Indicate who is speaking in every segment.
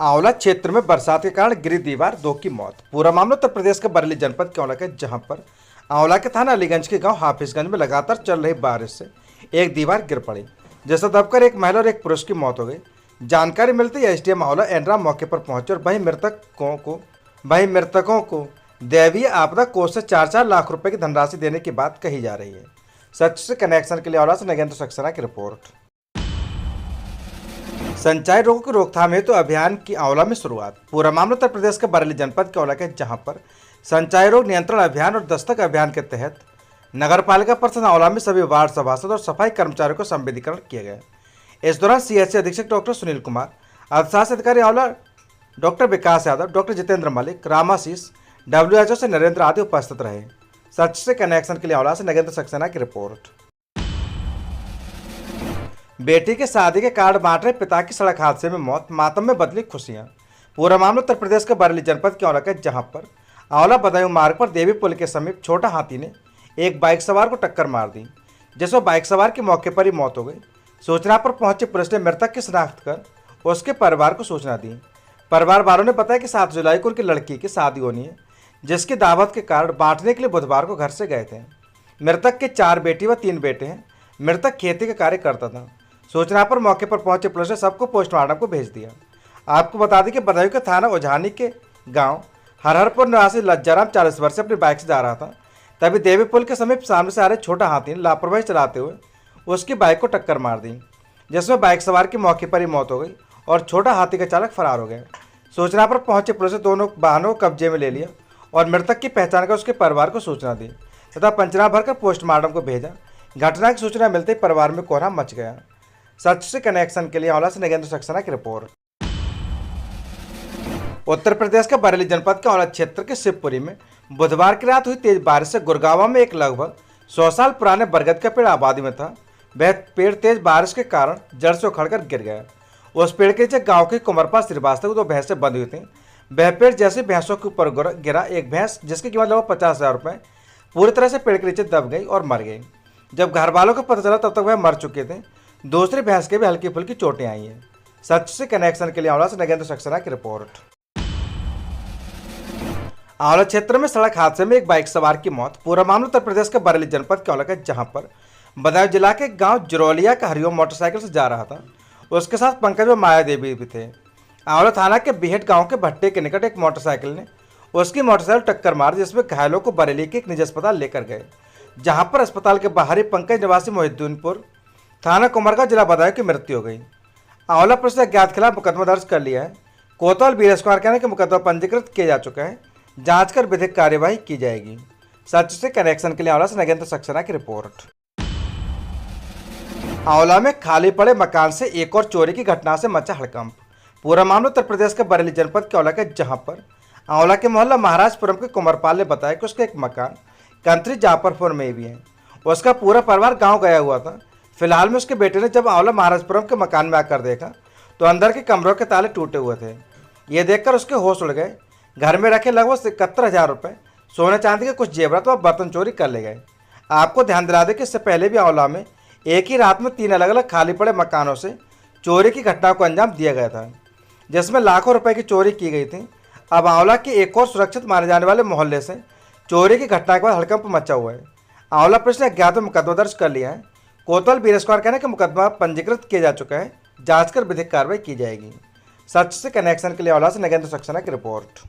Speaker 1: आंवला क्षेत्र में बरसात के कारण गिरी दीवार, दो की मौत। पूरा मामला उत्तर प्रदेश के बरेली जनपद के आंवला का है, जहां पर आंवला के थाना अलीगंज के गांव हाफिजगंज में लगातार चल रही बारिश से एक दीवार गिर पड़ी, जिससे दबकर एक महिला और एक पुरुष की मौत हो गई। जानकारी मिलते ही एसडीएम आंवला एनराम मौके पर पहुंचे और वहीं मृतकों को दैवीय आपदा कोष से 4-4 लाख रुपए की धनराशि देने की बात कही जा रही है। सच से कनेक्शन के लिए आंवला से नगेंद्र सक्सेना की रिपोर्ट। संचारी रोगों की रोकथाम हेतु अभियान की आंवला में शुरुआत। पूरा मामला उत्तर प्रदेश के बरेली जनपद के आंवला के, जहां पर संचारी रोग नियंत्रण अभियान और दस्तक अभियान के तहत नगर पालिका परिषद आंवला में सभी वार्ड सभासद और सफाई कर्मचारियों को संविधिकरण किया गया। इस दौरान सीएचसी अधीक्षक डॉक्टर सुनील कुमार, अर्थशास्त्र अधिकारी आंवला doctor Vikas Yadav, doctor Jitendra Malik, Ramashish, WHO से नरेंद्र आदि उपस्थित रहे। सच से कनेक्शन के लिए आंवला से नगेंद्र सक्सेना की रिपोर्ट। बेटी के शादी के कार्ड बांट रहे पिता की सड़क हादसे में मौत, मातम में बदली खुशियां। पूरा मामला उत्तर प्रदेश के बरेली जनपद के आंवला का, जहां पर आंवला बदायूं मार्ग पर देवी पुल के समीप छोटा हाथी ने एक बाइक सवार को टक्कर मार दी, जिसमें बाइक सवार की मौके पर ही मौत हो गई। सूचना पर पहुंची पुलिस ने मृतक की शिनाख्त कर उसके परिवार को सूचना दी। परिवार वालों ने बताया कि 7 जुलाई को उनकी लड़की की शादी होनी है, जिसकी दावत के कार्ड बांटने के लिए बुधवार को घर से गए थे। मृतक के 4 बेटी व 3 बेटे हैं। मृतक खेती का कार्य करता था। सूचना पर मौके पर पहुंचे पुलिस ने सबको पोस्टमार्टम को भेज दिया। आपको बता दें कि बदायूं के थाना ओझानी के गांव हरहरपुर निवासी लज्जाराम 40 वर्ष से अपनी बाइक से जा रहा था, तभी देवी पुल के समीप सामने से आ रहे छोटा हाथी ने लापरवाही चलाते हुए उसकी बाइक को टक्कर मार दी, जिसमें बाइक सवार की मौके पर ही मौत हो गई और छोटा हाथी का चालक फरार हो गया। सूचना पर पहुंचे पुलिस ने दोनों वाहनों को कब्जे में ले लिया और मृतक की पहचान कर उसके परिवार को सूचना दी तथा पंचनामा भरकर पोस्टमार्टम को भेजा। घटना की सूचना मिलते ही परिवार में कोहराम मच गया। सच से कनेक्शन के लिए आंवला से नगेंद्र सक्सेना की रिपोर्ट। उत्तर प्रदेश के बरेली जनपद के आंवला क्षेत्र के शिवपुरी में बुधवार की रात हुई तेज बारिश से गुरगांव में एक लगभग 100 साल पुराने बरगद का पेड़ आबादी में था। वह पेड़ तेज बारिश के कारण जड़ से उखड़कर गिर गया। उस पेड़ के नीचे गांव के कुंवरपाल श्रीवास्तव 2 भैंसें बंधी हुई थी। वह पेड़ जैसे भैंसों के ऊपर गिरा, एक भैंस जिसकी कीमत लगभग 50,000 रुपये पूरी तरह से पेड़ के नीचे दब गई और मर गई। जब घर वालों को पता चला तब तक वह मर चुके थे। दूसरी भैंस के भी हल्की फुल्की चोटें आई हैं। सच से कनेक्शन के लिए आंवला से नगेंद्र सक्सेना की रिपोर्ट। आंवला क्षेत्र में सड़क हादसे में एक बाइक सवार की मौत। पूरा मामला उत्तर प्रदेश के बरेली जनपद के आंवला का, जहां पर बदायूं जिला के गांव जरौलिया का हरिओम मोटरसाइकिल से जा रहा था। उसके साथ पंकज व माया देवी भी थे। आंवला थाना के बिहट गांव के भट्टे के निकट एक मोटरसाइकिल ने उसकी मोटरसाइकिल टक्कर मार, जिसमें घायलों को बरेली के एक निजी अस्पताल लेकर गए, जहां पर अस्पताल के बाहर ही पंकज निवासी मोहिद्दीनपुर थाना कुमरगा जिला बदायूं की मृत्यु हो गई। आंवला पुलिस ने अज्ञात खिलाफ मुकदमा दर्ज कर लिया है। कोतवाल बीरेश कुमार कहने के मुकदमा पंजीकृत किया जा चुका है। जांच कर विधिक कार्यवाही की जाएगी। सच से कनेक्शन के लिए आंवला से नगेंद्र सक्सेना की रिपोर्ट। आंवला में खाली पड़े मकान से एक और चोरी की घटना से मचा हड़कंप। पूरा मामला उत्तर प्रदेश के बरेली जनपद के आंवला का, जहां पर आंवला के मोहल्ला महाराजपुरम के कुंवरपाल ने बताया कि उसका एक मकान कंत्री जाफरपुर में भी है। उसका पूरा परिवार गाँव गया हुआ था। फिलहाल में उसके बेटे ने जब आंवला महाराजपुरम के मकान में आकर देखा तो अंदर के कमरों के ताले टूटे हुए थे। ये देखकर उसके होश उड़ गए। घर में रखे लगभग 71,000 रुपये, सोने चांदी के कुछ जेवरात व बर्तन चोरी कर ले गए। आपको ध्यान दिला दें कि इससे पहले भी आंवला में एक ही रात में 3 अलग अलग खाली पड़े मकानों से चोरी की घटना को अंजाम दिया गया था, जिसमें लाखों रुपए की चोरी की गई थी। अब आंवला के एक और सुरक्षित माने जाने वाले मोहल्ले से चोरी की घटना के बाद हड़कंप मचा हुआ है। आंवला पुलिस ने अज्ञात में मुकदमा दर्ज कर लिया है। कोतवाल बीरेश कुमार कहने कि मुकदमा पंजीकृत किया जा चुका है। जांच कर विधिक कार्रवाई की जाएगी। सच से कनेक्शन के लिए आंवला से नगेंद्र सक्सेना की रिपोर्ट।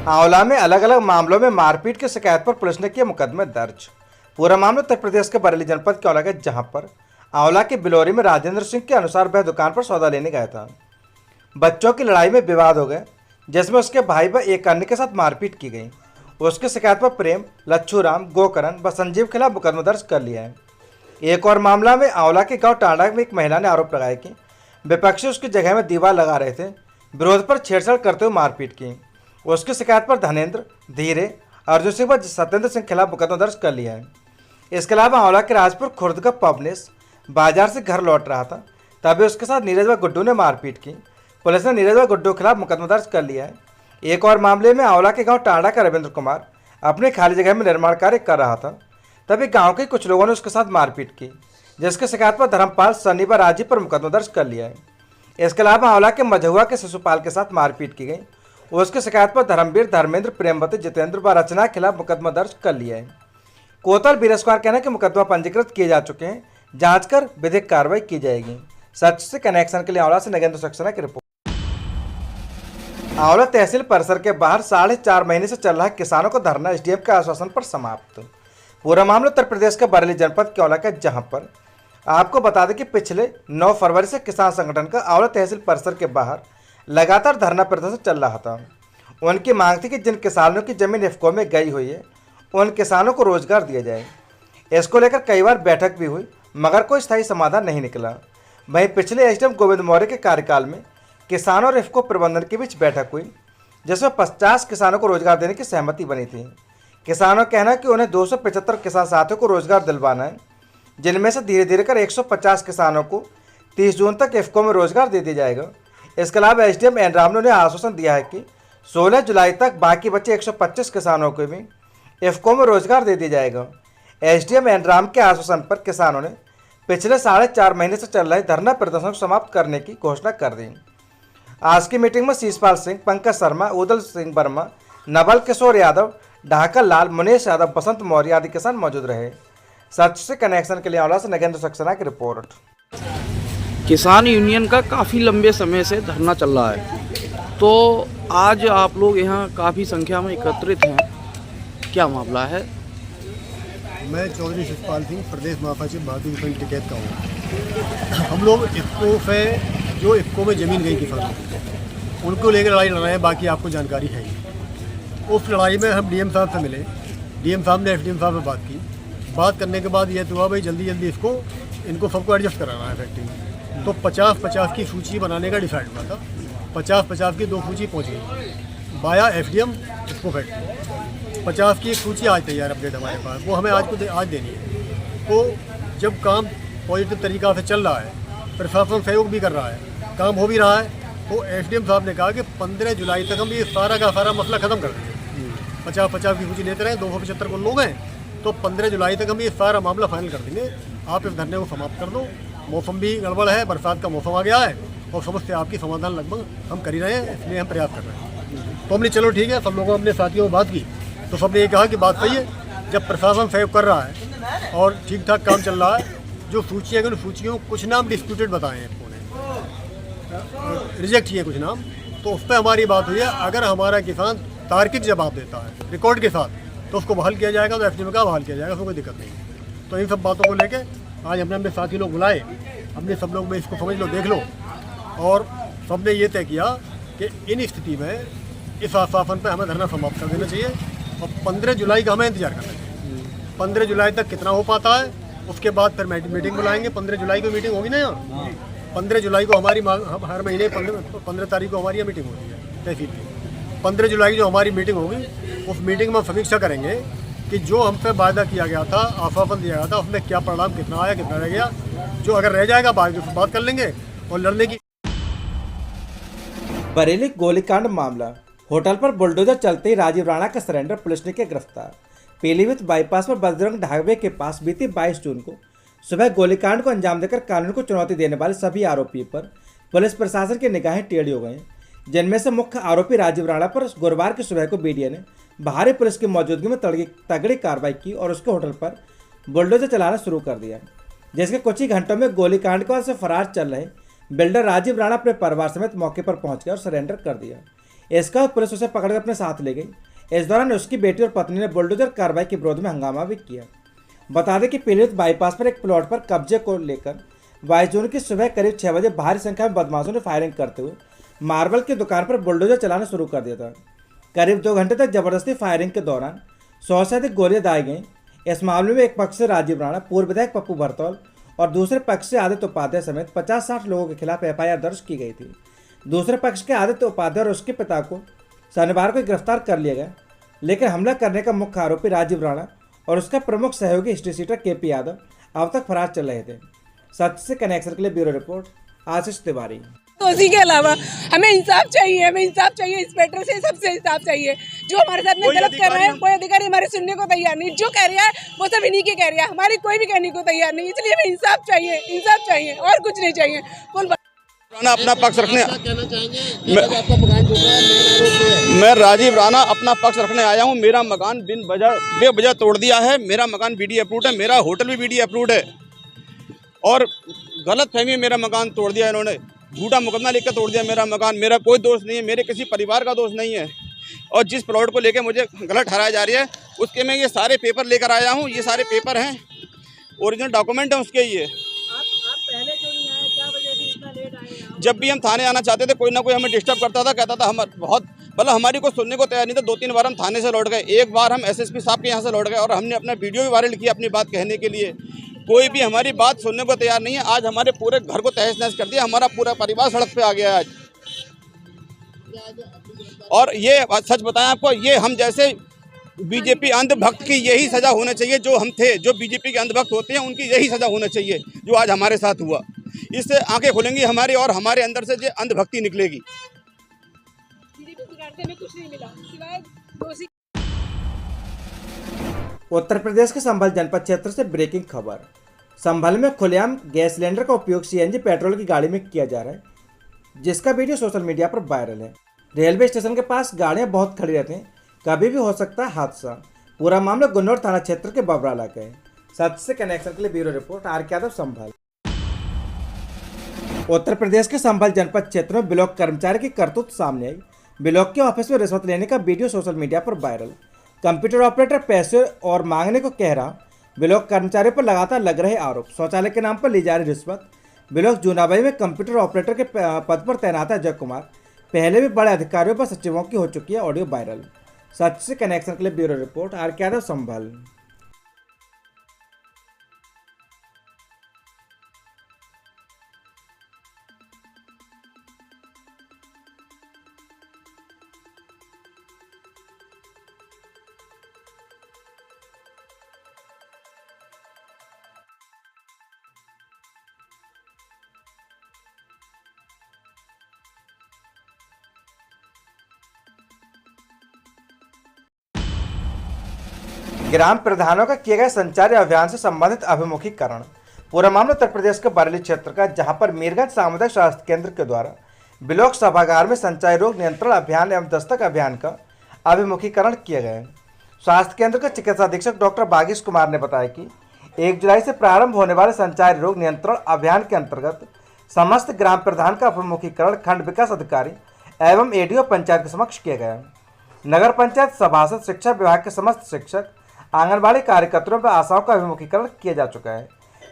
Speaker 1: आंवला में अलग अलग मामलों में मारपीट की शिकायत पर पुलिस ने किया मुकदमे दर्ज। पूरा मामला उत्तर प्रदेश के बरेली जनपद के आंवला का, जहां पर आंवला के बिलोरी में राजेंद्र सिंह के अनुसार वह दुकान पर सौदा लेने गया था। बच्चों की लड़ाई में विवाद हो गया, जिसमें उसके भाई व एक अन्य के साथ मारपीट की गई। उसकी शिकायत पर प्रेम, लच्छूराम, गोकरण व संजीव के खिलाफ मुकदमा दर्ज कर लिया है। एक और मामला में आंवला के गांव टांडा में एक महिला ने आरोप लगाया कि विपक्षी उसकी जगह में दीवार लगा रहे थे, विरोध पर छेड़छाड़ करते हुए मारपीट की। उसकी शिकायत पर धनेन्द्र, धीरे, अर्जुन सिंह व सत्येंद्र सिंह के खिलाफ मुकदमा दर्ज कर लिया है। इसके अलावा आंवला के राजपुर खुर्द का पवनेश बाजार से घर लौट रहा था, तभी उसके साथ नीरज व गुड्डू ने मारपीट की। पुलिस ने नीरज व गुड्डू के खिलाफ मुकदमा दर्ज कर लिया है। एक और मामले में आंवला के गांव टांडा का रविंद्र कुमार अपने खाली जगह में निर्माण कार्य कर रहा था, तभी गांव के कुछ लोगों ने उसके साथ मारपीट की, जिसके शिकायत पर धर्मपाल, सनी व राजीव पर मुकदमा दर्ज कर लिया है। इसके अलावा आंवला के मझुआ के शिशुपाल के साथ मारपीट की गई। उसकी शिकायत पर धर्मवीर, धर्मेंद्र, प्रेमवती, जितेंद्र व रचना के खिलाफ मुकदमा दर्ज कर लिया है। कोतवाल वीरेश कुमार कहना है कि मुकदमा पंजीकृत किए जा चुके हैं, जांच कर विधिक कार्रवाई की जाएगी। सच से कनेक्शन के लिए आंवला से नगेंद्र सक्सेना की रिपोर्ट। आंवला तहसील परिसर के बाहर 4.5 महीने से चल रहा किसानों का धरना एसडीएम के आश्वासन पर समाप्त। पूरा मामला उत्तर प्रदेश के बरेली जनपद के आंवला का, जहां पर आपको बता दें कि पिछले 9 फरवरी से किसान संगठन का आंवला तहसील परिसर के बाहर लगातार धरना प्रदर्शन चल रहा था। उनकी मांग थी कि जिन किसानों की जमीन इफ्को में गई हुई है उन किसानों को रोजगार दिया जाए। इसको लेकर कई बार बैठक भी हुई मगर कोई स्थायी समाधान नहीं निकला। वहीं पिछले एसडीएम गोविंद मौर्य के कार्यकाल में किसानों और इफ्को प्रबंधन के बीच बैठक हुई जिसमें 50 किसानों को रोजगार देने की सहमति बनी थी। किसानों का कहना है कि उन्हें 275 किसान साथियों को रोजगार दिलवाना है, जिनमें से धीरे धीरे कर 150 किसानों को 30 जून तक इफ्को में रोजगार दे दिया जाएगा। इसके अलावा एसडीएम एन राम ने आश्वासन दिया है कि 16 जुलाई तक बाकी बचे 125 किसानों को भी इफ्को में रोजगार दे दिया जाएगा। एसडीएम एन राम के आश्वासन पर किसानों ने पिछले 4.5 महीने से चल रहे धरना प्रदर्शन को समाप्त करने की घोषणा कर दी। आज की मीटिंग में शीशपाल सिंह, पंकज शर्मा, उदल सिंह वर्मा, नवल किशोर यादव, ढाका लाल, मुनेश यादव, बसंत मौर्य आदि किसान मौजूद रहे। सच से कनेक्शन के लिए आंवला से नगेंद्र सक्सेना की रिपोर्ट।
Speaker 2: किसान यूनियन का काफ़ी लंबे समय से धरना चल रहा है, तो आज आप लोग यहाँ काफ़ी संख्या में एकत्रित हैं, क्या मामला है?
Speaker 3: मैं चौधरी शिशपाल सिंह, प्रदेश महासचिव बहादुर सिंह टिकैत का हूँ। हम लोग इफ्को से जो इफ्को में ज़मीन गई किसानों को, उनको लेकर लड़ाई लड़ रहे हैं। बाकी आपको जानकारी है ही। उस लड़ाई में हम डीएम साहब से मिले। डीएम साहब ने एसडीएम साहब से बात करने के बाद ये तो हुआ भाई जल्दी इनको सबको एडजस्ट कराना है फैक्ट्री में। तो 50-50 की सूची बनाने का डिसाइड हुआ था। 50-50 की 2 सूची पहुँच गई बाया एसडीएम इफ्को फैक्ट्री। 50 की एक सूची आज तैयार अपडेट हमारे पास, वो हमें आज देनी है। तो जब काम पॉजिटिव तरीक़ा से चल रहा है, प्रशासन सहयोग भी कर रहा है, काम हो भी रहा है, तो एसडीएम साहब ने कहा कि 15 जुलाई तक हम ये सारा का सारा मसला ख़त्म कर देंगे। 50-50 की सूची लेते रहे, 275 को लोग हैं, तो 15 जुलाई तक हम ये सारा मामला फाइनल कर देंगे। आप इस धरने को समाप्त कर दो। मौसम भी गड़बड़ है, बरसात का मौसम आ गया है और समस्या आपकी समाधान लगभग हम कर ही रहे हैं, इसलिए हम प्रयास कर रहे हैं। तो हमने चलो ठीक है, सब लोगों अपने साथियों में बात की तो सबने ये कहा कि बात सही है। जब प्रशासन सहयोग कर रहा है और ठीक ठाक काम चल रहा है, जो सूचियाँ उन सूचियों कुछ नाम डिस्प्यूटेड बताए हैं, रिजेक्ट किए कुछ नाम, तो उस पर हमारी बात हुई है। अगर हमारा किसान तार्किक जवाब देता है रिकॉर्ड के साथ तो उसको बहाल किया जाएगा, तो एसडीएम का बहाल किया जाएगा, उसको कोई दिक्कत नहीं। तो इन सब बातों को लेके आज हमने अपने साथी लोग बुलाए, हमने सब लोग में इसको समझ लो, देख लो, और सबने ये तय किया कि इन स्थिति में इस आश्वासन पर हमें धरना समाप्त कर देना चाहिए और 15 जुलाई का हमें इंतजार करना चाहिए। 15 जुलाई तक कितना हो पाता है, उसके बाद फिर मीटिंग बुलाएंगे। 15 जुलाई को मीटिंग होगी ना यहाँ। 15 जुलाई को हमारी हर महीने 15 तारीख को हमारी मीटिंग होती है तहसील की। 15 जुलाई की जो हमारी मीटिंग होगी, उस मीटिंग में हम समीक्षा करेंगे कि जो हमसे वायदा किया गया था, आश्वासन दिया गया था, उसमें क्या परिणाम, कितना आया, कितना रह गया। जो अगर रह जाएगा बात कर लेंगे और लड़ने की।
Speaker 1: बरेली गोलीकांड मामला। होटल पर बुलडोजर चलते ही राजीव राणा का सरेंडर, पुलिस ने किया गिरफ्तार। पीलीभीत बाईपास पर बजरंग ढाबे के पास बीती 22 जून को सुबह गोलीकांड को अंजाम देकर कानून को चुनौती देने वाले सभी आरोपी पर पुलिस प्रशासन की निगाहें टेढ़ी हो गई, जिनमें से मुख्य आरोपी राजीव राणा पर गुरुवार की सुबह को बीडीए ने भारी पुलिस की मौजूदगी में तगड़ी कार्रवाई की और उसके होटल पर बुलडोजर चलाना शुरू कर दिया, जिसके कुछ ही घंटों में गोलीकांड के बाद से फरार चल रहे बिल्डर राजीव राणा अपने परिवार समेत मौके पर पहुंच गया और सरेंडर कर दिया। इसके बाद पुलिस उसे पकड़कर अपने साथ ले गई। इस दौरान उसकी बेटी और पत्नी ने बुलडोजर कार्रवाई के विरोध में हंगामा भी किया। बता दें कि पीलीभीत बाईपास पर एक प्लॉट पर कब्जे को लेकर 22 जून की सुबह करीब 6 बजे भारी संख्या में बदमाशों ने फायरिंग करते हुए मार्बल की दुकान पर बुलडोजर चलाना शुरू कर दिया था। करीब 2 घंटे तक जबरदस्ती फायरिंग के दौरान 100 से अधिक गोलियां दाई गईं। इस मामले में एक पक्ष से राजीव राणा, पूर्व विधायक पप्पू भरतौल और दूसरे पक्ष से आदित्य उपाध्याय समेत 50-60 लोगों के खिलाफ एफआईआर दर्ज की गई थी। दूसरे पक्ष के आदित्य उपाध्याय और उसके पिता को शनिवार को गिरफ्तार कर लिया गया, लेकिन हमला करने का मुख्य आरोपी राजीव राणा और उसका प्रमुख सहयोगी हिस्ट्री सीटर केपी यादव अब तक फरार चल रहे थे। सच से कनेक्शन के लिए ब्यूरो रिपोर्ट आशीष तिवारी।
Speaker 4: तो उसी के अलावा हमें इंसाफ चाहिए, इंस्पेक्टर से सबसे इंसाफ चाहिए। जो हमारे साथ में गलत कर रहे हैं, कोई अधिकारी हमारे सुनने को तैयार नहीं। जो कह रहा है वो सब इन्हीं के कह रहा है, हमारी कोई भी कहने को तैयार नहीं। इसलिए हमें इंसाफ चाहिए और कुछ नहीं चाहिए।
Speaker 5: राणा अपना पक्ष रखने
Speaker 6: कहना चाहेंगे आपका मकान टूट रहा है, मेन आरोप ये है।
Speaker 5: मैं राजीव राणा अपना पक्ष रखने आया हूँ। मेरा मकान बेवजह तोड़ दिया है। मेरा मकान बीडी अप्रूव्ड है, मेरा होटल भी बीडी अप्रूव्ड है और गलत फहमी मेरा मकान तोड़ दिया इन्होंने। झूठा मुकदमा लिख कर तोड़ दिया मेरा मकान। मेरा कोई दोष नहीं है, मेरे किसी परिवार का दोष नहीं है। और जिस प्लॉट को लेकर मुझे गलत ठहराया जा रही है उसके मैं ये सारे पेपर लेकर आया हूँ। ये सारे पेपर हैं, ओरिजिनल डॉक्यूमेंट हैं उसके। ये
Speaker 7: आप पहले क्यों नहीं आए, क्या वजह थी इतना लेट आए?
Speaker 5: जब भी हम थाने आना चाहते थे कोई ना कोई हमें डिस्टर्ब करता था, कहता था हम बहुत मतलब हमारी को सुनने को तैयार नहीं था। 2-3 बार हम थाने से लौट गए, एक बार हम एसएसपी साहब के यहाँ से लौट गए और हमने अपना वीडियो भी वायरल किया अपनी बात कहने के लिए। कोई भी हमारी बात सुनने को तैयार नहीं है। आज हमारे पूरे घर को तहस नहस कर दिया, हमारा पूरा परिवार सड़क पे आ गया है आज। और ये सच बताएं आपको, ये हम जैसे बीजेपी अंधभक्त की यही सजा होना चाहिए। जो हम थे, जो बीजेपी के अंधभक्त होते हैं उनकी यही सजा होना चाहिए जो आज हमारे साथ हुआ। इससे आंखें खुलेंगी हमारी और हमारे अंदर से ये अंधभक्ति निकलेगी।
Speaker 4: बीजेपी सरकार से हमें कुछ नहीं मिला सिवाय दोषी।
Speaker 1: उत्तर प्रदेश के संभल जनपद क्षेत्र से ब्रेकिंग खबर। संभल में खुलेआम गैस सिलेंडर का उपयोग सीएनजी पेट्रोल की गाड़ी में किया जा रहा है, जिसका वीडियो सोशल मीडिया पर वायरल है। रेलवे स्टेशन के पास गाड़ियां बहुत खड़ी रहती हैं, कभी भी हो सकता है हादसा। पूरा मामला गुन्नौर थाना क्षेत्र के बबरा इलाके है। सच से कनेक्शन के लिए ब्यूरो रिपोर्ट आर के यादव, संभल। उत्तर प्रदेश के संभल जनपद क्षेत्र में ब्लॉक कर्मचारी की करतूत सामने आई। ब्लॉक के ऑफिस में रिश्वत लेने का वीडियो सोशल मीडिया पर वायरल। कंप्यूटर ऑपरेटर पैसे और मांगने को कह रहा। ब्लॉक कर्मचारी पर लगातार लग रहे आरोप। शौचालय के नाम पर ली जा रही रिश्वत। ब्लॉक जूनाबाई में कंप्यूटर ऑपरेटर के पद पर तैनात है अजय कुमार। पहले भी बड़े अधिकारियों पर सचिवों की हो चुकी है ऑडियो वायरल। सच से कनेक्शन के लिए ब्यूरो रिपोर्ट आर के यादव, संभल। ग्राम प्रधानों का किए गए संचारी अभियान से संबंधित अभिमुखीकरण। पूरा मामला उत्तर प्रदेश के बरेली क्षेत्र का, जहां पर मीरगंज सामुदायिक स्वास्थ्य केंद्र के द्वारा ब्लॉक सभागार में संचारी रोग नियंत्रण अभियान एवं दस्तक अभियान का अभिमुखीकरण किया गया। स्वास्थ्य केंद्र के चिकित्सा अधीक्षक डॉक्टर बागीश कुमार ने बताया कि 1 जुलाई से प्रारंभ होने वाले संचारी रोग नियंत्रण अभियान के अंतर्गत समस्त ग्राम प्रधान का अभिमुखीकरण खंड विकास अधिकारी एवं एडीओ पंचायत के समक्ष किया गया। नगर पंचायत सभासद, शिक्षा विभाग के समस्त शिक्षक, आंगनबाड़ी कार्यकर्ताओं व आशाओं का अभिमुखीकरण किया जा चुका है।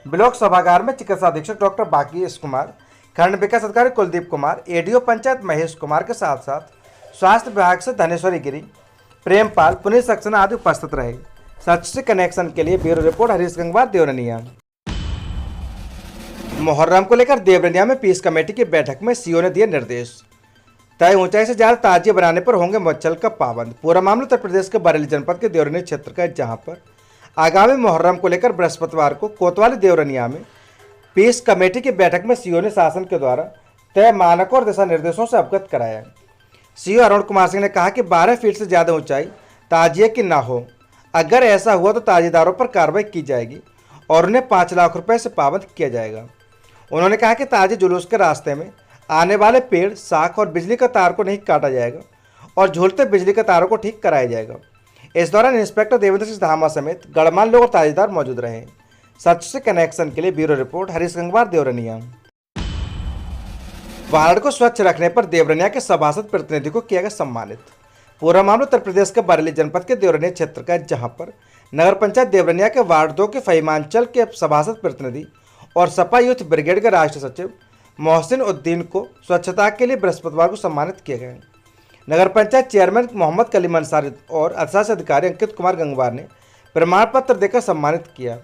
Speaker 1: ब्लॉक सभागार में चिकित्सा अधीक्षक डॉक्टर बागीश कुमार, खंड विकास अधिकारी कुलदीप कुमार, एडीओ पंचायत महेश कुमार के साथ साथ स्वास्थ्य विभाग से धनेश्वरी गिरी, प्रेमपाल, पुनीत सक्सेना आदि उपस्थित रहे। सच से कनेक्शन के लिए ब्यूरो रिपोर्ट हरीश गंगवार, देवरनिया। मुहर्रम को लेकर देवरनिया में पीस कमेटी की बैठक में सीओ ने दिए निर्देश। तय ऊंचाई से ज्यादा ताजिए बनाने पर होंगे मच्छल का पाबंद। पूरा मामला उत्तर प्रदेश के बरेली जनपद के देवरनिया क्षेत्र का है, जहां पर आगामी मुहर्रम को लेकर बृहस्पतिवार को कोतवाली देवरनिया में पीस कमेटी की बैठक में सीओ ने शासन के द्वारा तय मानकों और दिशा निर्देशों से अवगत कराया। सीओ अरुण कुमार सिंह ने कहा कि 12 फीट से ज़्यादा ऊंचाई ताजिए की ना हो। अगर ऐसा हुआ तो ताजिएदारों पर कार्रवाई की जाएगी और उन्हें 5 लाख रुपए से पाबंद किया जाएगा। उन्होंने कहा कि ताजिए जुलूस के रास्ते में आने वाले पेड़, शाख और बिजली का तार को नहीं काटा जाएगा और झूलते बिजली के तारों को ठीक कराया जाएगा। इस दौरान इंस्पेक्टर देवेंद्र सिंह धामा समेत गणमान्य लोग और ताजिएदार मौजूद रहे। सच से कनेक्शन के लिए bureau report Harish Gangwar, Deoraniya. Ward को स्वच्छ रखने पर देवरनिया के सभासद प्रतिनिधि को किया गया सम्मानित। पूरा मामला उत्तर प्रदेश के बरेली जनपद के देवरनिया क्षेत्र का, जहां पर नगर पंचायत देवरनिया के वार्ड 2 के फहीमांचल के सभासद प्रतिनिधि और सपा यूथ ब्रिगेड के राष्ट्रीय सचिव मोहसिन उद्दीन को स्वच्छता के लिए बृहस्पतिवार को सम्मानित किया गया। नगर पंचायत चेयरमैन मोहम्मद कलीम अंसारी और अधिशासी अधिकारी अंकित कुमार गंगवार ने प्रमाण पत्र देकर सम्मानित किया।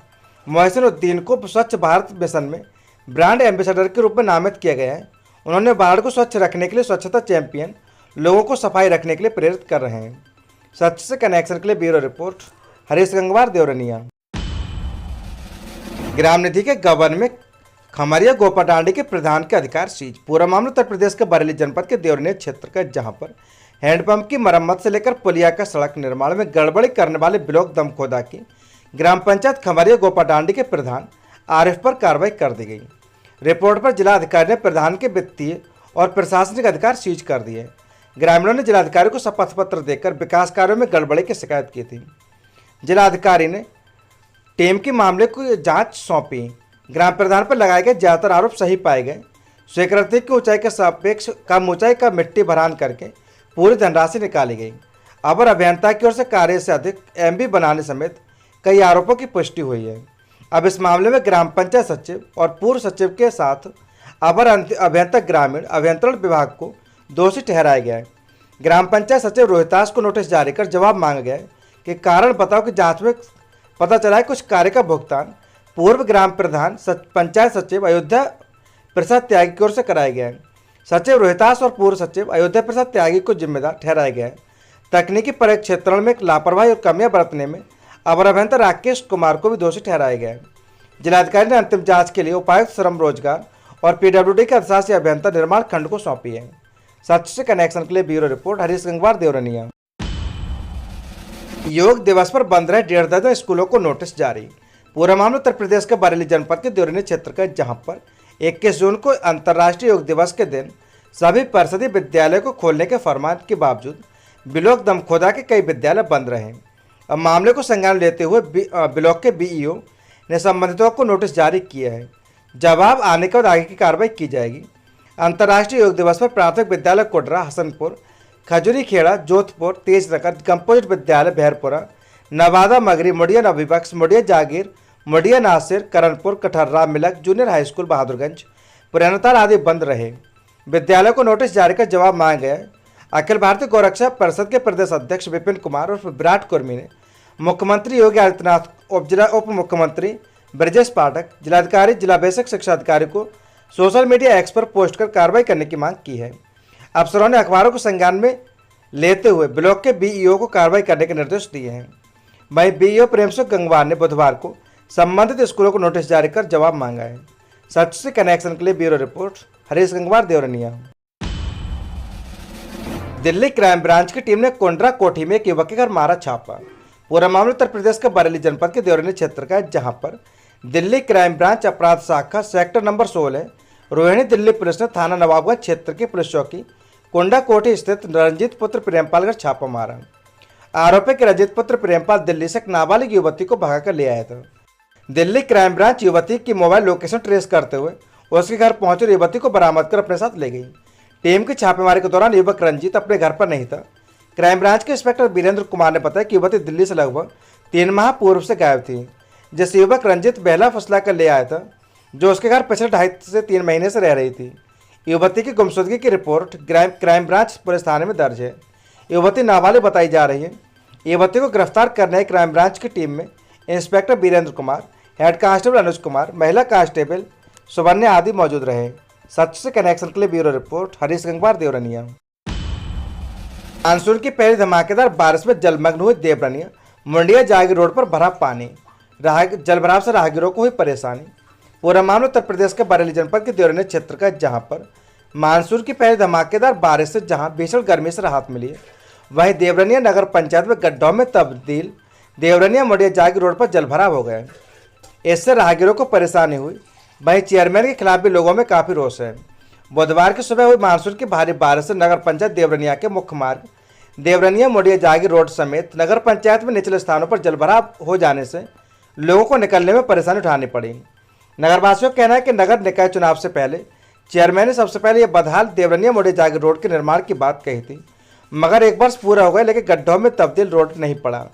Speaker 1: मोहसिन उद्दीन को स्वच्छ भारत मिशन में ब्रांड एम्बेसडर के रूप में नामित किया गया है। उन्होंने वार्ड को स्वच्छ रखने के लिए स्वच्छता चैंपियन, लोगों को सफाई रखने के लिए प्रेरित कर रहे हैं। सच से कनेक्शन के लिए ब्यूरो रिपोर्ट हरीश गंगवार, देवरनिया। ग्राम निधि के गबन में खमरिया गोपाडांडी के प्रधान के अधिकार सीज। पूरा मामला उत्तर प्रदेश के बरेली जनपद के देवरनिया क्षेत्र का, जहां पर हैंडपंप की मरम्मत से लेकर पुलिया का सड़क निर्माण में गड़बड़ी करने वाले ब्लॉक दमखोदा की ग्राम पंचायत खमरिया गोपाडांडी के प्रधान आरिफ पर कार्रवाई कर दी गई। रिपोर्ट पर जिलाधिकारी ने प्रधान के वित्तीय और प्रशासनिक अधिकार सीज कर दिए। ग्रामीणों ने जिलाधिकारी को शपथ पत्र देकर विकास कार्यों में गड़बड़ी की शिकायत की थी। जिलाधिकारी ने टीम के मामले को जांच सौंपी। ग्राम प्रधान पर लगाए गए ज्यादातर आरोप सही पाए गए। स्वीकृति की ऊंचाई के सापेक्ष कम ऊंचाई का मिट्टी भरान करके पूरी धनराशि निकाली गई। अवर अभियंता की ओर से कार्य से अधिक एमबी बनाने समेत कई आरोपों की पुष्टि हुई है। अब इस मामले में ग्राम पंचायत सचिव और पूर्व सचिव के साथ अवर अभियंता ग्रामीण अभियंत्रण विभाग को दोषी ठहराया गया है। ग्राम पंचायत सचिव रोहितास को नोटिस जारी कर जवाब मांगा गया है कि कारण बताओ कि जांच में पता चला है कुछ कार्य का भुगतान पूर्व ग्राम प्रधान पंचायत सचिव अयोध्या प्रसाद त्यागी की ओर से कराया गया है। सचिव रोहितास और पूर्व सचिव अयोध्या प्रसाद त्यागी को जिम्मेदार ठहराया गया है। तकनीकी परिक्षेत्रण में लापरवाही और कमियां बरतने में अवर अभियंता राकेश कुमार को भी दोषी ठहराया गया है। जिलाधिकारी ने अंतिम जांच के लिए उपायुक्त श्रम रोजगार और पीडब्ल्यूडी के अधिशासी अभियंता निर्माण खंड को सौंपी है। सच से कनेक्शन के लिए ब्यूरो रिपोर्ट हरीश गंगवार देवरनिया। योग दिवस पर बंद रहे 1.5 दर्जन स्कूलों को नोटिस जारी। पूरा मामला उत्तर प्रदेश के बरेली जनपद के देवरनी क्षेत्र का, जहां पर 21 जून को अंतर्राष्ट्रीय योग दिवस के दिन सभी परिषदीय विद्यालयों को खोलने के फरमान के बावजूद ब्लॉक दमखोदा के कई विद्यालय बंद रहे। अब मामले को संज्ञान लेते हुए ब्लॉक के बीईओ ने संबंधितों को नोटिस जारी किया है। जवाब आने के बाद आगे की कार्रवाई की जाएगी। अंतर्राष्ट्रीय योग दिवस पर प्राथमिक विद्यालय कोडरा, हसनपुर, खजूरी खेड़ा, जोधपुर, तेजनगर, कंपोजिट विद्यालय बहरपुरा, नवादा, मगरी, मुड़िया नवीबख्श, मुड़िया जागीर, मुड़िया नासिर, करणपुर, कठर्रा, मिलक, जूनियर हाई स्कूल बहादुरगंज, पुरानाताल आदि बंद रहे। विद्यालयों को नोटिस जारी कर जवाब मांगा गया है। अखिल भारतीय गौरक्षा परिषद के प्रदेश अध्यक्ष विपिन कुमार और विराट कुर्मी ने मुख्यमंत्री योगी आदित्यनाथ, उप मुख्यमंत्री ब्रजेश पाठक, जिलाधिकारी, जिला बेसिक शिक्षा अधिकारी को सोशल मीडिया एक्स पर पोस्ट कर कार्रवाई करने की मांग की है। अफसरों ने अखबारों को संज्ञान में लेते हुए ब्लॉक के बीईओ को कार्रवाई करने के निर्देश दिए हैं। वहीं बीईओ प्रेम सिंह गंगवार ने बुधवार को संबंधित स्कूलों को नोटिस जारी कर जवाब मांगा है। सच से कनेक्शन के लिए bureau report Harish Gangwar Deoraniya. Delhi crime branch की टीम ने कोंड्रा कोठी में एक युवक के घर मारा छापा। पूरा मामला उत्तर प्रदेश के बरेली जनपद के देवरनी क्षेत्र का है, जहां पर दिल्ली क्राइम ब्रांच अपराध शाखा sector number 16 Rohini Delhi police ने थाना नवाबगंज क्षेत्र की पुलिस चौकी कोंडा कोठी स्थित रंजीत पुत्र प्रेमपाल घर छापा मारा। आरोपी के रंजीत पुत्र प्रेमपाल दिल्ली से एक नाबालिग युवती को भगाकर ले आया था। दिल्ली क्राइम ब्रांच युवती की मोबाइल लोकेशन ट्रेस करते हुए उसके घर पहुंचे और युवती को बरामद कर अपने साथ ले गई। टीम की छापेमारी के दौरान युवक रंजीत अपने घर पर नहीं था। क्राइम ब्रांच के इंस्पेक्टर वीरेंद्र कुमार ने बताया कि युवती दिल्ली से लगभग 3 माह पूर्व से गायब थी, जिस युवक रंजीत बहला फुसला कर ले आया था, जो उसके घर पिछले 2.5 से 3 महीने से रह रही थी। युवती की गुमशुदगी की रिपोर्ट क्राइम ब्रांच पुलिस थाने में दर्ज है। युवती नाबालिग बताई जा रही है। युवती को गिरफ्तार करने क्राइम ब्रांच की टीम में inspector Virendra Kumar, head constable Anuj Kumar, महिला कांस्टेबल सुवन्या आदि मौजूद रहे। सच से कनेक्शन के लिए bureau report Harish Gangwar Deoraniya. Monsoon की पहली धमाकेदार बारिश में जलमग्न हुई देवरनिया मुंडिया जागीर रोड पर भरा पानी। जलभराव से राहगीरों को हुई परेशानी। पूरा मामला उत्तर प्रदेश के बरेली जनपद के देवरनिया क्षेत्र का, जहां पर मानसून की पहली धमाकेदार बारिश से जहां भीषण गर्मी से राहत मिली है, वहीं देवरनिया नगर पंचायत में गड्ढों में तब्दील देवरनिया मुंडिया जागीर रोड पर जलभराव हो गए। इससे राहगीरों को परेशानी हुई। वहीं चेयरमैन के खिलाफ भी लोगों में काफी रोष है। बुधवार की सुबह हुई मानसून की भारी बारिश से नगर पंचायत देवरनिया के मुख्य मार्ग देवरनिया मुंडिया जागीर रोड समेत नगर पंचायत में निचले स्थानों पर जलभराव हो जाने से लोगों को निकलने में परेशानी उठानी पड़ी। नगरवासियों का कहना है कि नगर निकाय चुनाव से पहले चेयरमैन ने सबसे पहले यह बदहाल देवरनिया मुंडिया जागीर रोड के निर्माण की बात कही थी, मगर 1 वर्ष पूरा हो गया लेकिन गड्ढों में तब्दील रोड नहीं पड़ा।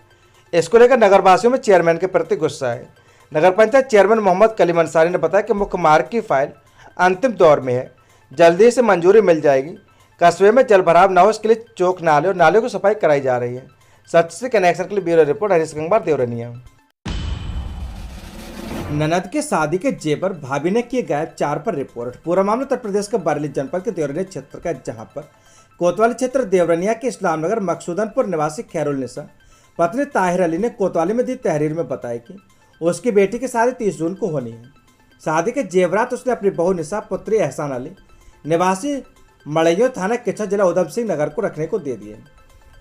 Speaker 1: इसको लेकर नगरवासियों में चेयरमैन के प्रति गुस्सा है। नगर पंचायत चेयरमैन मोहम्मद कलीम अंसारी ने बताया कि मुख्य मार्ग की फाइल अंतिम दौर में है, जल्दी से मंजूरी मिल जाएगी। कस्बे में जलभराव न हो इसके लिए चौक नाले और नालियों की सफाई कराई जा रही है। सच से कनेक्शन के लिए ब्यूरो रिपोर्ट हरीश गंगवार देवरनिया। ननद के शादी के जेवर भाभी ने किए गायब 4 पर रिपोर्ट। पूरा मामला उत्तर प्रदेश के बरेली जनपद के देवरनिया क्षेत्र का, जहां पर कोतवाली क्षेत्र देवरनिया के इस्लामनगर मकसूदनपुर निवासी खैरुलनिसा पत्नी ताहिर अली ने कोतवाली में दी तहरीर में बताया कि उसकी बेटी की शादी 30 जून को होनी है। शादी के जेवरात उसने अपनी बहू निशा पुत्री एहसान अली निवासी मड़ैयो थाना किच्छा जिला उधम सिंह नगर को रखने को दे दिए,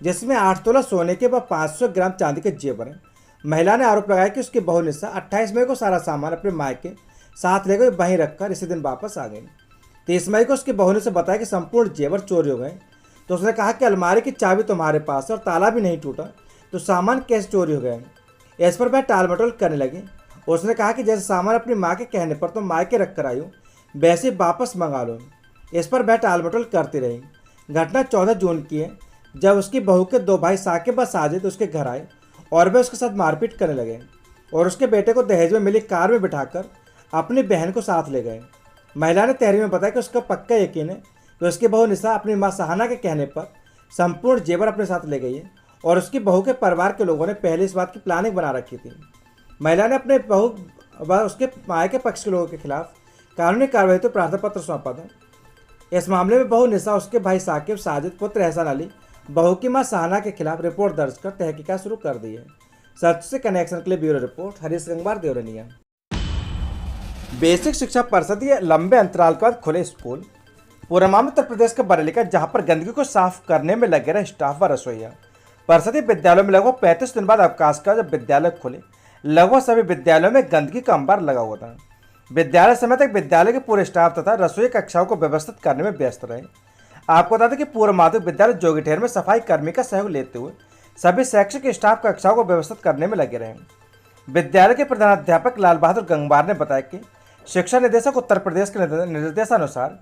Speaker 1: जिसमें 8 तोला सोने के व 500 ग्राम चांदी के जेवर हैं। महिला ने आरोप लगाया कि उसकी बहू निशा 28 मई को सारा सामान अपने मायके साथ लेकर वहीं रखकर इसी दिन वापस आ गई। 30 मई को उसकी बहू ने उसे बताया कि संपूर्ण जेवर चोरी हो गए। तो उसने कहा कि अलमारी की चाबी तुम्हारे पास है और ताला भी नहीं टूटा, तो सामान कैसे चोरी हो गए। इस पर वह टाल मटोल करने लगी। उसने कहा कि जैसे सामान अपनी माँ के कहने पर तुम मायके रख कर आई हो, वैसे वापस मंगा लो। इस पर वह टाल मटोल करती रही। घटना 14 जून की है, जब उसकी बहू के 2 भाई साकिब व साजिद उसके घर आए और वे उसके साथ मारपीट करने लगे और उसके बेटे को दहेज में मिली कार में बिठाकर अपनी बहन को साथ ले गए। महिला ने तहरीर में बताया कि उसका पक्का यकीन है कि उसकी बहू निशा अपनी मां सहाना के कहने पर संपूर्ण जेवर अपने साथ ले गई है और उसकी बहू के परिवार के लोगों ने पहले इस बात की प्लानिंग बना रखी थी। महिला ने अपने बहू व उसके मायके के पक्ष के लोगों के खिलाफ कानूनी कार्रवाई तो प्रार्थना पत्र सौंपा था। इस मामले में बहू निशा, उसके भाई साकिब, साजिद, पुत्र एहसान अली, बहू की मां सहाना के खिलाफ रिपोर्ट दर्ज कर तहकीकात शुरू कर दी है। सच से कनेक्शन के लिए bureau report Harish Gangwar, Deoraniya. Basic शिक्षा परिषद ये लंबे अंतराल के बाद खुले स्कूल। पूरा मामला उत्तर प्रदेश के बरेली का, जहां पर गंदगी को साफ करने में लगे रहे स्टाफ व रसोइया। परिषदीय विद्यालयों में लगभग 35 दिन बाद अवकाश का जब विद्यालय खुले, लगभग सभी विद्यालयों में गंदगी का अंबार लगा हुआ था। विद्यालय समय तक विद्यालय के पूरे स्टाफ तथा रसोई कक्षाओं को व्यवस्थित करने में व्यस्त रहे। आपको बता दें कि पूर्व माध्यमिक विद्यालय जोगीठेर में सफाई कर्मी का सहयोग लेते हुए सभी शैक्षिक स्टाफ कक्षाओं को व्यवस्थित करने में लगे रहे। विद्यालय के प्रधानाध्यापक लाल बहादुर गंगवार ने बताया कि शिक्षा निदेशक उत्तर प्रदेश के निर्देशानुसार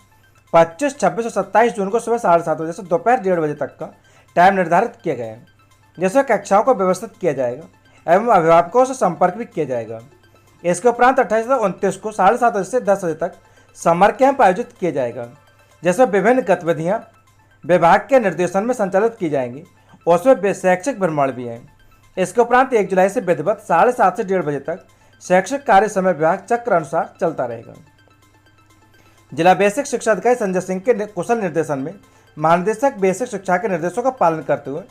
Speaker 1: 25, 26 और 27 जून को सुबह 7:30 बजे से दोपहर 1:30 बजे तक का टाइम निर्धारित किया गया है, जिसमें कक्षाओं को व्यवस्थित किया जाएगा एवं अभिभावकों से संपर्क भी किया जाएगा। इसके उपरांत 28 से 29 को 7:30 बजे से 10 बजे तक समर कैंप आयोजित किया जाएगा, जिसमें विभिन्न गतिविधियां विभाग के निर्देशन में संचालित की जाएंगी। उसमें शैक्षिक भ्रमण भी है। इसके उपरांत 1 जुलाई से विधिवत 7:30 से 1:30 बजे तक शैक्षिक कार्य समय विभाग चक्र अनुसार चलता रहेगा। जिला बेसिक शिक्षा अधिकारी संजय सिंह के कुशल निर्देशन में महानिदेशक बेसिक शिक्षा के निर्देशों का पालन करते हुए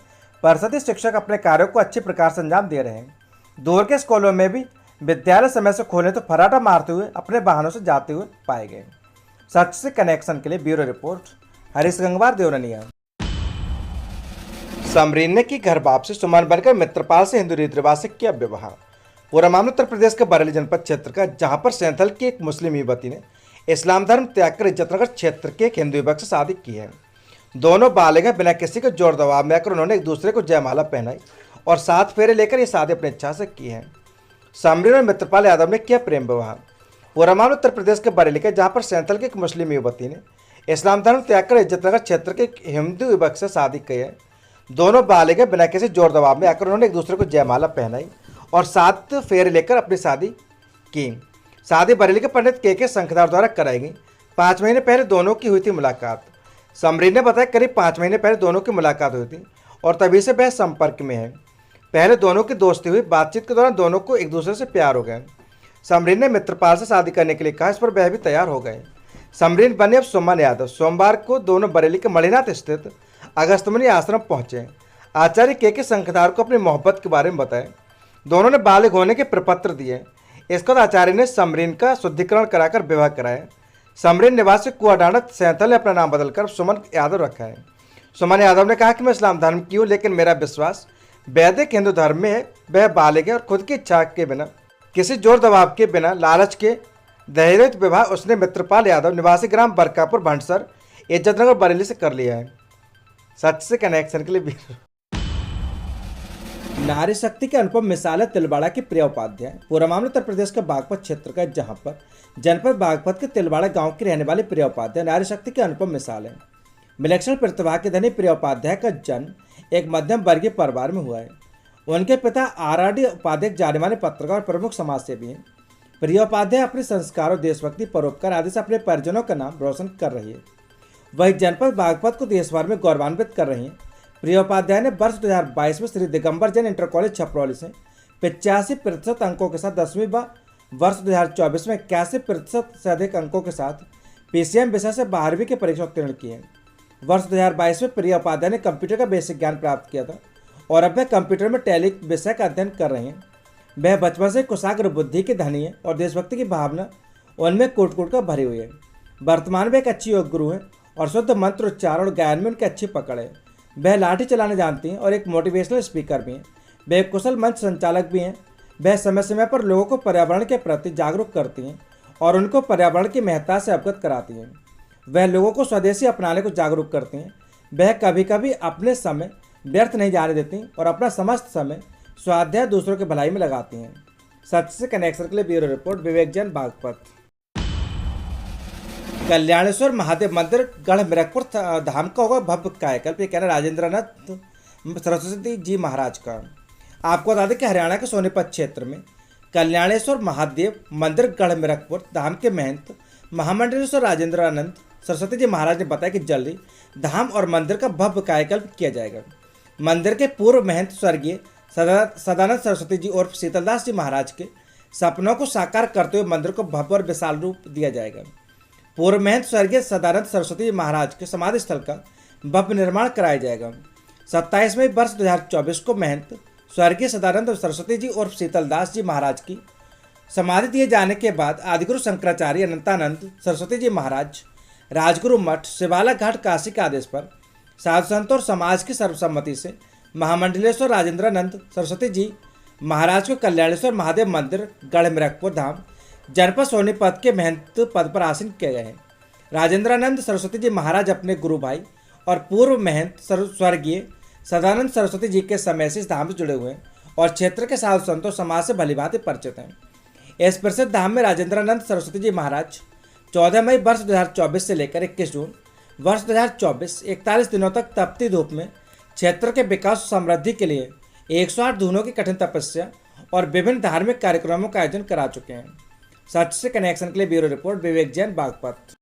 Speaker 1: परिषदीय शिक्षक अपने कार्यों को अच्छी प्रकार से अंजाम दे रहे हैं। दूर के स्कूलों में भी विद्यालय समय से खोले तो फर्राटा मारते हुए अपने वाहनों से जाते हुए पाए गए। सच से कनेक्शन के लिए ब्यूरो रिपोर्ट हरीश गंगवार, देवरनिया। समरीन ने की घर वापसी, सुमन बनकर मित्रपाल से हिंदू रीति रिवाज से किया विवाह। पूरा मामला उत्तर प्रदेश के बरेली जनपद क्षेत्र का, जहां पर सैंथल की एक मुस्लिम युवती ने इस्लाम धर्म त्याग कर इज्जतनगर क्षेत्र के एक हिंदू युवक से शादी की है। दोनों बालिग हैं। बिना किसी के जोर दबाव में आकर उन्होंने एक दूसरे को जयमाला पहनाई और 7 फेरे लेकर ये शादी अपनी इच्छा से की है। समरीन और मित्रपाल यादव ने किया प्रेम विवाह। पूरा मामला उत्तर प्रदेश के बरेली का, जहां पर सैंथल की एक मुस्लिम युवती ने इस्लाम धर्म त्याग कर इज्जतनगर क्षेत्र के एक हिंदू युवक से शादी की है। दोनों बालिग हैं। बिना किसी जोर दबाव में आकर उन्होंने एक दूसरे को जयमाला पहनाई और 7 फेरे लेकर अपनी शादी की। शादी बरेली के पंडित के शंखदार द्वारा कराई गई। 5 महीने पहले दोनों की हुई थी मुलाकात। समरीन ने बताया करीब 5 महीने पहले दोनों की मुलाकात हुई थी और तभी से वह संपर्क में है। पहले दोनों की दोस्ती हुई। बातचीत के दौरान दोनों को एक दूसरे से प्यार हो गए। समरीन ने मित्रपाल से शादी करने के लिए कहा, इस पर वह भी तैयार हो गए। समरीन बने अब सुमन यादव। सोमवार को दोनों बरेली के मणिनाथ स्थित अगस्तमुनि आश्रम पहुंचे। आचार्य के शंखदार को अपनी मोहब्बत के बारे में बताया। दोनों ने बालिग होने के प्रपत्र दिए। इसके बाद आचार्य ने समरीन का शुद्धिकरण कराकर विवाह कराया। समरीन निवासी कुआडाना सैंथल ने अपना नाम बदलकर सुमन यादव रखा है। सुमन यादव ने कहा कि मैं इस्लाम धर्म की हूँ, लेकिन मेरा विश्वास वैदिक हिंदू धर्म में है। वह बालिग है और खुद की इच्छा के बिना, किसी जोर दबाव के बिना, लालच के दहेज विवाह उसने मित्रपाल यादव निवासी ग्राम बरकापुर भंडसर इज्जतनगर बरेली से कर लिया है। सच से कनेक्शन के लिए नारी शक्ति के अनुपम मिसाल है तिलवाड़ा की प्रिया उपाध्याय। पूरा मामला उत्तर प्रदेश के बागपत क्षेत्र का, जहां पर जनपद बागपत के तिलवाड़ा गांव की रहने वाली प्रिया उपाध्याय नारी शक्ति की अनुपम मिसाल है। विलक्षण प्रतिभा के धनी प्रिया उपाध्याय का जन्म एक मध्यम वर्गीय परिवार में हुआ है। उनके पिता RRD उपाध्याय जाने माने पत्रकार और प्रमुख समाजसेवी हैं। प्रिया उपाध्याय अपने संस्कारों, देशभक्ति, परोपकार आदि से अपने परिजनों का नाम रोशन कर रही है। वही जनपद बागपत को देश भर में गौरवान्वित कर रही हैं। प्रिया उपाध्याय ने वर्ष 2022 में श्री दिगंबर जैन इंटर कॉलेज छपरौली से 85% अंकों के साथ 10वीं व वर्ष 2024 में 81% से अधिक अंकों के साथ PCM विषय से 12वीं की परीक्षा उत्तीर्ण की है। वर्ष 2022 में प्रिया उपाध्याय ने कंप्यूटर का बेसिक ज्ञान प्राप्त किया था और अब वह कंप्यूटर में टैली विषय का अध्ययन कर रहे हैं। वह बचपन से कुशाग्र बुद्धि की धनी है और देशभक्ति की भावना उनमें कूट कूट कर भरी हुई है। वर्तमान में एक अच्छी योग गुरु है और शुद्ध मंत्र उच्चारण और गायन में उनकी अच्छी पकड़ है। वह लाठी चलाने जानती हैं और एक मोटिवेशनल स्पीकर भी हैं। वह एक कुशल मंच संचालक भी हैं। वह समय समय पर लोगों को पर्यावरण के प्रति जागरूक करती हैं और उनको पर्यावरण की महत्ता से अवगत कराती हैं। वह लोगों को स्वदेशी अपनाने को जागरूक करती हैं। वह कभी कभी अपने समय व्यर्थ नहीं जाने देती और अपना समस्त समय स्वाध्याय दूसरों की भलाई में लगाती हैं। सच से कनेक्शन के लिए ब्यूरो रिपोर्ट, विवेक जैन, बागपत। कल्याणेश्वर महादेव मंदिर गढ़ मिरकपुर धाम का होगा भव्य कायाकल्प, ये कहना राजेंद्रनाथ सरस्वती जी महाराज का। आपको बता दें कि हरियाणा के सोनीपत क्षेत्र में कल्याणेश्वर महादेव मंदिर गढ़ मिरकपुर धाम के महंत महामंडलेश्वर राजेंद्रानंद सरस्वती जी महाराज ने बताया कि जल्दी धाम और मंदिर का भव्य कायाकल्प किया जाएगा। मंदिर के पूर्व महंत स्वर्गीय सदानंद सरस्वती जी और शीतलदास जी महाराज के सपनों को साकार करते हुए मंदिर को भव्य और विशाल रूप दिया जाएगा। पूर्व महंत स्वर्गीय सदानंद सरस्वती जी महाराज के समाधि स्थल का भव्य निर्माण कराया जाएगा। 27 मई वर्ष 2024 को महंत स्वर्गीय सदानंद सरस्वती जी और शीतलदास जी महाराज की समाधि दिए जाने के बाद आदिगुरु शंकराचार्य अनंतानंद सरस्वती जी महाराज राजगुरु मठ शिवाला घाट काशी के आदेश पर साधु संत और समाज की सर्वसम्मति से महामंडलेश्वर राजेंद्रानंद सरस्वती जी महाराज को कल्याणेश्वर महादेव मंदिर गढ़ मिरकपुर धाम जनपद सोनीपत के महंत पद पर आसीन किए गए हैं। राजेंद्रानंद सरस्वती जी महाराज अपने गुरु भाई और पूर्व महंत स्वर्गीय सदानंद सरस्वती जी के समय से इस धाम से जुड़े हुए हैं और क्षेत्र के साधु संतों समाज से भलीभांति परिचित हैं। इस प्रसिद्ध धाम में राजेंद्रानंद सरस्वती जी महाराज 14 मई वर्ष 2024 से लेकर 21 जून वर्ष 2024 41 दिनों तक तपती धूप में क्षेत्र के विकास और समृद्धि के लिए 108 दिनों की कठिन तपस्या और विभिन्न धार्मिक कार्यक्रमों का आयोजन करा चुके हैं। सच से कनेक्शन के लिए ब्यूरो रिपोर्ट, विवेक जैन, बागपत।